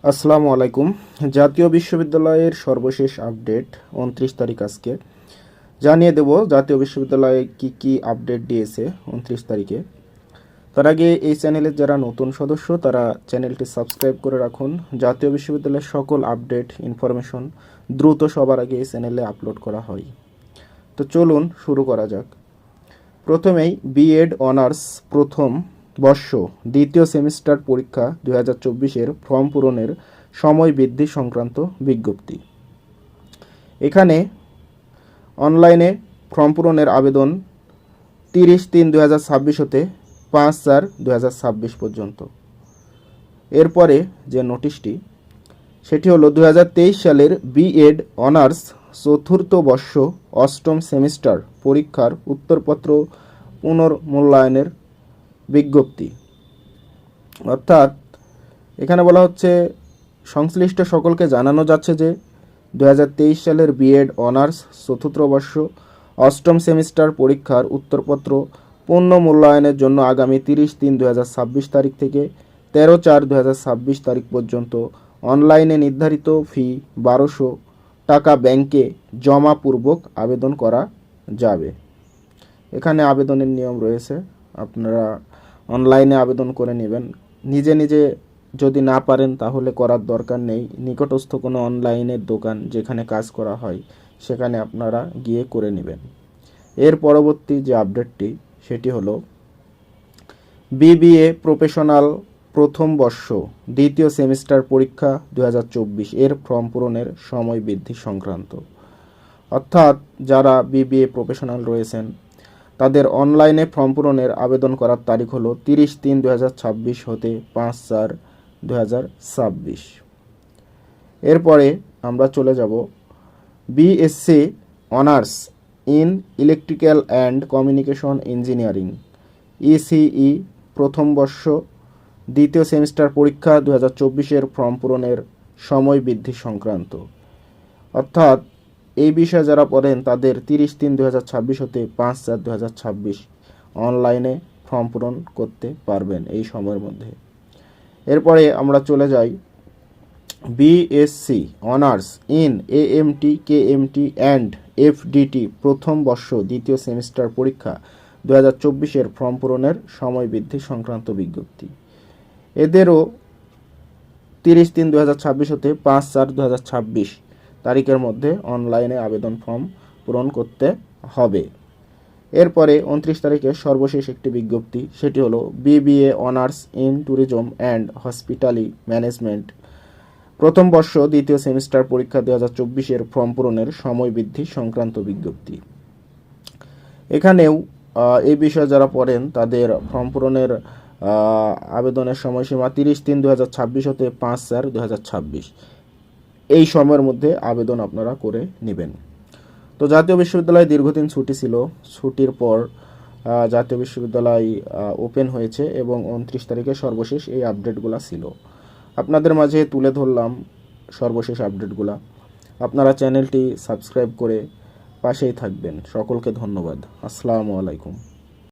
আসসালামু আলাইকুম। জাতীয় বিশ্ববিদ্যালয়ের সর্বশেষ আপডেট ২৯ তারিখ আজকে জানিয়ে দেব জাতীয় বিশ্ববিদ্যালয়ে কি কি আপডেট দিয়েছে ২৯ তারিখে। তার আগে এই চ্যানেলের যারা নতুন সদস্য তারা চ্যানেলটি সাবস্ক্রাইব করে রাখুন। জাতীয় বিশ্ববিদ্যালয়ের সকল আপডেট ইনফরমেশন দ্রুত সবার আগে এই চ্যানেলে আপলোড করা হয়। তো চলুন শুরু করা যাক। প্রথমেই বিএড অনার্স প্রথম বর্ষ দ্বিতীয় সেমিস্টার পরীক্ষা 2024-এর ফর্ম পূরণের সময় বৃদ্ধি সংক্রান্ত বিজ্ঞপ্তি। এখানে অনলাইনে ফর্ম পূরণের আবেদন 30/3/2026 হতে 5/4/2026 পর্যন্ত। এরপরে যে নোটিশটি সেটি হলো 2023 সালের বিএড অনার্স চতুর্থ বর্ষ অষ্টম সেমিস্টার পরীক্ষার উত্তরপত্র পুনর্মূল্যায়নের বিজ্ঞপ্তি। অর্থাৎ এখানে বলা হচ্ছে সংশ্লিষ্ট সকলকে জানানো যাচ্ছে যে 2023 সালের বিএড অনার্স চতুর্থ বর্ষ অষ্টম সেমিস্টার পরীক্ষার উত্তরপত্র পুনর্মূল্যায়নের জন্য আগামী 30/3/2026 তারিখ থেকে 13/4/2026 তারিখ পর্যন্ত অনলাইনে নির্ধারিত ফি 1200 টাকা ব্যাংকে জমাপূর্বক আবেদন করা যাবে। এখানে আবেদনের নিয়ম রয়েছে, আপনারা অনলাইনে আবেদন করে নেবেন। নিজে নিজে যদি না পারেন তাহলে করার দরকার নেই, নিকটস্থ কোনো অনলাইনের দোকান যেখানে কাজ করা হয় সেখানে আপনারা গিয়ে করে নেবেন। এর পরবর্তী যে আপডেটটি সেটি হলো বিবিএ প্রফেশনাল প্রথম বর্ষ দ্বিতীয় সেমিস্টার পরীক্ষা 2024 এর ফর্ম পূরণের সময় বৃদ্ধি সংক্রান্ত। অর্থাৎ যারা বিবিএ প্রফেশনাল রয়েছেন তাদের অনলাইনে ফর্ম পূরণের আবেদন করার তারিখ হলো 30/3/2026 হতে 5/4/2026। এরপরে আমরা চলে যাব BSc honours in electrical and communication engineering ECE প্রথম বর্ষ দ্বিতীয় সেমিস্টার পরীক্ষা 2024-এর ফর্ম পূরণের সময় বৃদ্ধি সংক্রান্ত। অর্থাৎ এই বিষয়ে যারা পড়েন তাদের 30/3/2026 হতে 5/4/2026 অনলাইনে ফর্ম পূরণ করতে পারবেন এই সময়ের মধ্যে। এরপরে আমরা চলে যাই BSc honours in AMT KMT and FDT প্রথম বর্ষ দ্বিতীয় সেমিস্টার পরীক্ষা 2024-এর ফর্ম পূরণের সময় বৃদ্ধি সংক্রান্ত বিজ্ঞপ্তি। এদেরও 30/3/2026 হতে 5/4/2026 তারিখের মধ্যে অনলাইনে আবেদন ফর্ম পূরণ করতে হবে। এরপরে 29 তারিখে সর্বশেষ একটি বিজ্ঞপ্তি, সেটি হলো BBA honours in tourism and হসপিটালি management প্রথম বর্ষ দ্বিতীয় সেমিস্টার পরীক্ষা 2024-এর ফর্ম পূরণের সময় বৃদ্ধি সংক্রান্ত বিজ্ঞপ্তি। এখানেও এই বিষয়ে যারা পড়েন তাদের ফর্ম পূরণের আবেদনের সময়সীমা 30/3/2026 হতে 5/4/2026 এই সময়ের মধ্যে আবেদন আপনারা করে নেবেন। তো জাতীয় বিশ্ববিদ্যালয় দীর্ঘদিন ছুটি ছিল, ছুটির পর জাতীয় বিশ্ববিদ্যালয় ওপেন হয়েছে এবং 29 তারিখে সর্বশেষ এই আপডেটগুলো ছিল। আপনাদের মাঝে তুলে ধরলাম সর্বশেষ আপডেটগুলো। আপনারা চ্যানেলটি সাবস্ক্রাইব করে পাশেই থাকবেন। সকলকে ধন্যবাদ। আসসালামু আলাইকুম।